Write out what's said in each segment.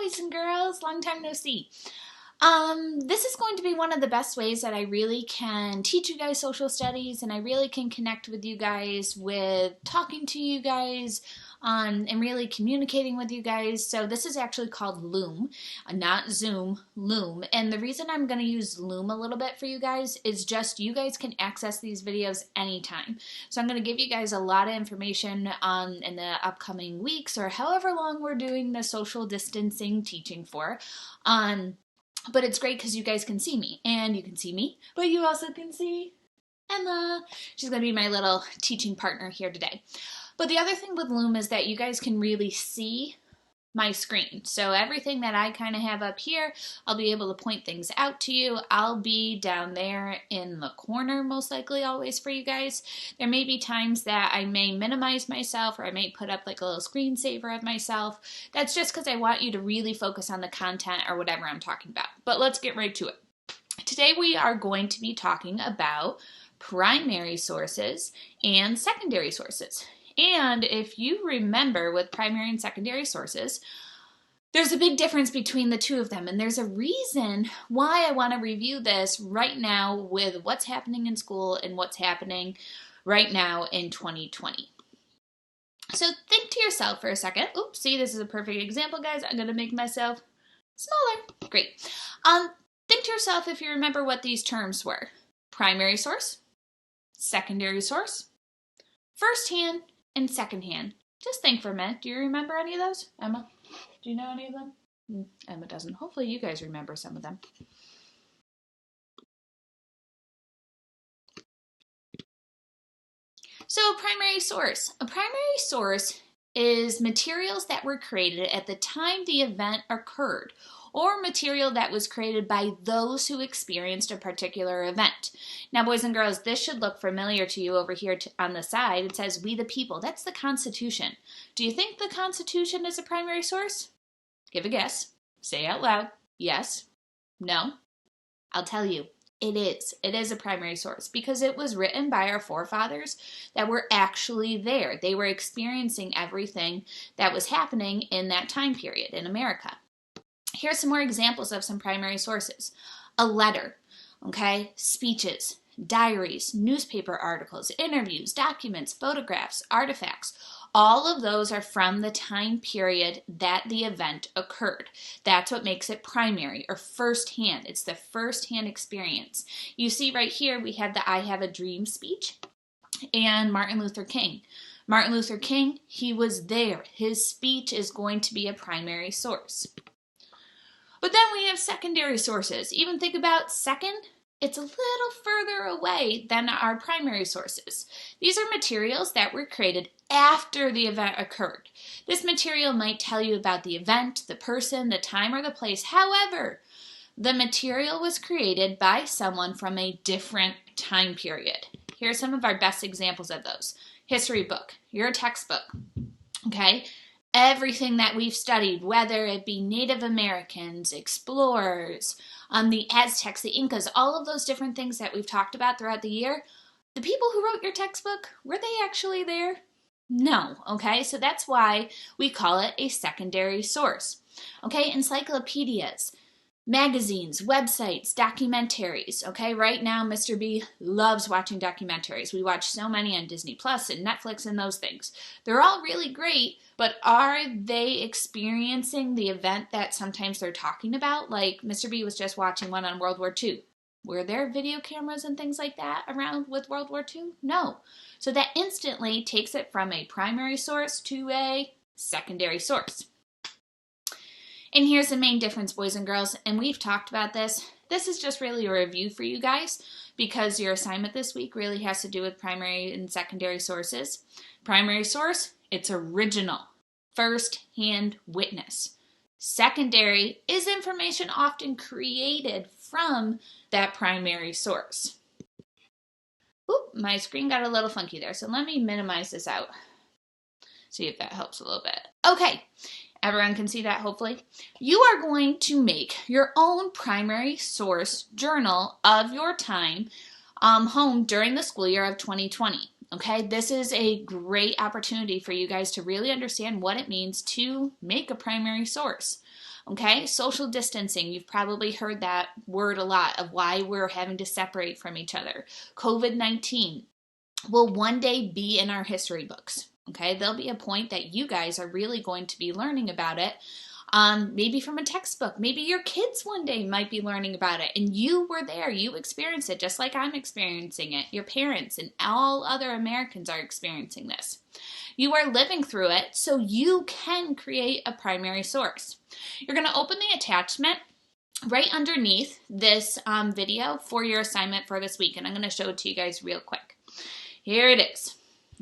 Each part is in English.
boys and girls, long time no see. This is going to be one of the best ways that I really can teach you guys social studies, and I really can connect with you guys with talking to you guys and really communicating with you guys. So this is actually called Loom, not Zoom, Loom. And the reason I'm going to use Loom a little bit for you guys is just you guys can access these videos anytime. So I'm going to give you guys a lot of information in the upcoming weeks or however long we're doing the social distancing teaching for. But it's great because you guys can see me, and you can see me, but you also can see Emma. She's going to be my little teaching partner here today. But the other thing with Loom is that you guys can really see my screen. So everything that I kind of have up here, I'll be able to point things out to you. I'll be down there in the corner, most likely always for you guys. There may be times that I may minimize myself, or I may put up like a little screensaver of myself. That's just because I want you to really focus on the content or whatever I'm talking about. But let's get right to it. Today we are going to be talking about primary sources and secondary sources. And if you remember with primary and secondary sources, there's a big difference between the two of them. And there's a reason why I want to review this right now with what's happening in school and what's happening right now in 2020. So think to yourself for a second. Oops, see, this is a perfect example, guys. I'm going to make myself smaller. Great. Think to yourself if you remember what these terms were. Primary source, secondary source, first-hand, and second-hand. Just think for a minute. Do you remember any of those? Emma, do you know any of them? Emma doesn't. Hopefully you guys remember some of them. So primary source. A primary source is materials that were created at the time the event occurred, or material that was created by those who experienced a particular event. Now, boys and girls, this should look familiar to you over here on the side. It says, "We the people." That's the Constitution. Do you think the Constitution is a primary source? Give a guess. Say out loud. Yes? No? I'll tell you. It is. It is a primary source because it was written by our forefathers that were actually there. They were experiencing everything that was happening in that time period in America. Here's some more examples of some primary sources. A letter, okay? Speeches, diaries, newspaper articles, interviews, documents, photographs, artifacts. All of those are from the time period that the event occurred. That's what makes it primary or first-hand. It's the first-hand experience. You see right here we have the "I Have a Dream" speech and Martin Luther King. Martin Luther King, he was there. His speech is going to be a primary source. But then we have secondary sources. Even think about second, it's a little further away than our primary sources. These are materials that were created after the event occurred. This material might tell you about the event, the person, the time, or the place. However, the material was created by someone from a different time period. Here are some of our best examples of those. History book, your textbook, okay? Everything that we've studied, whether it be Native Americans, explorers, the Aztecs, the Incas, all of those different things that we've talked about throughout the year, the people who wrote your textbook, were they actually there? No, okay? So that's why we call it a secondary source. Okay, encyclopedias, magazines, websites, documentaries, okay? Right now, Mr. B loves watching documentaries. We watch so many on Disney Plus and Netflix and those things. They're all really great, but are they experiencing the event that sometimes they're talking about? Like Mr. B was just watching one on World War II. Were there video cameras and things like that around with World War II? No. So that instantly takes it from a primary source to a secondary source. And here's the main difference, boys and girls, and we've talked about this. This is just really a review for you guys because your assignment this week really has to do with primary and secondary sources. Primary source, it's original, first-hand witness. Secondary is information often created from that primary source. Oop, my screen got a little funky there, so let me minimize this out. See if that helps a little bit. Okay. Everyone can see that, hopefully. You are going to make your own primary source journal of your time home during the school year of 2020. Okay, this is a great opportunity for you guys to really understand what it means to make a primary source. Okay, social distancing, you've probably heard that word a lot of why we're having to separate from each other. COVID-19 will one day be in our history books. Okay, there'll be a point that you guys are really going to be learning about it. Maybe from a textbook. Maybe your kids one day might be learning about it and you were there. You experienced it just like I'm experiencing it. Your parents and all other Americans are experiencing this. You are living through it, so you can create a primary source. You're going to open the attachment right underneath this video for your assignment for this week, and I'm going to show it to you guys real quick. Here it is.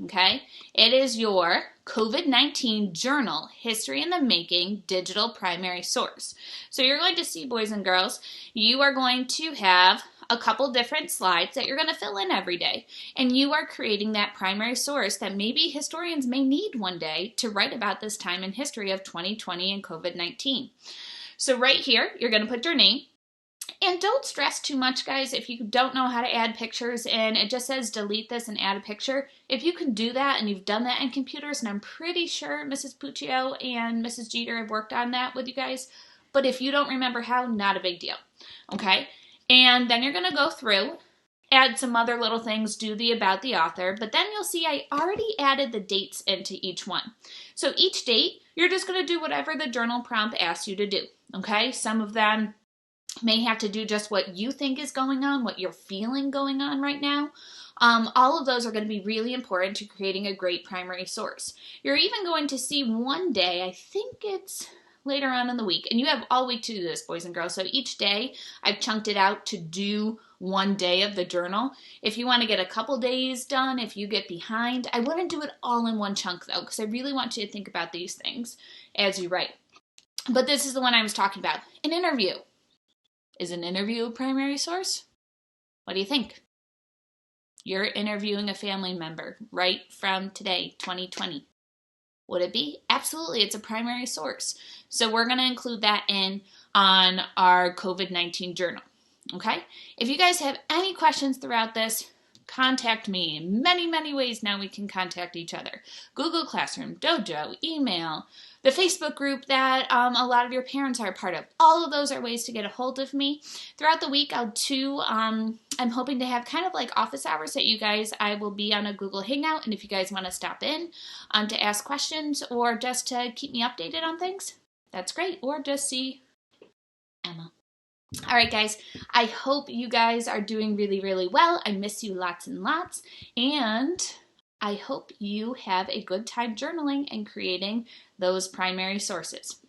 Okay, it is your COVID-19 Journal History in the Making digital primary source. So you're going to see, boys and girls, you are going to have a couple different slides that you're going to fill in every day, and you are creating that primary source that maybe historians may need one day to write about this time in history of 2020 and COVID-19. So right here, you're going to put your name. And don't stress too much, guys, if you don't know how to add pictures and it just says delete this and add a picture. If you can do that and you've done that in computers, and I'm pretty sure Mrs. Puccio and Mrs. Jeter have worked on that with you guys, but if you don't remember how, not a big deal, okay? And then you're going to go through, add some other little things, do the about the author, but then you'll see I already added the dates into each one. So each date, you're just going to do whatever the journal prompt asks you to do, okay? Some of them may have to do just what you think is going on, what you're feeling going on right now. All of those are going to be really important to creating a great primary source. You're even going to see one day, I think it's later on in the week, and you have all week to do this, boys and girls. So each day, I've chunked it out to do one day of the journal. If you want to get a couple days done, if you get behind, I wouldn't do it all in one chunk though, because I really want you to think about these things as you write. But this is the one I was talking about, an interview. Is an interview a primary source? What do you think? You're interviewing a family member right from today, 2020. Would it be? Absolutely, it's a primary source. So we're going to include that in on our COVID-19 journal, okay? If you guys have any questions throughout this, contact me. In many, many ways now we can contact each other. Google Classroom, Dojo, email, the Facebook group that a lot of your parents are a part of. All of those are ways to get a hold of me. Throughout the week, I'm hoping to have kind of like office hours that you guys, I will be on a Google Hangout, and if you guys want to stop in to ask questions or just to keep me updated on things, that's great. Or just see Emma. All right, guys, I hope you guys are doing really, really well. I miss you lots and lots, and I hope you have a good time journaling and creating those primary sources.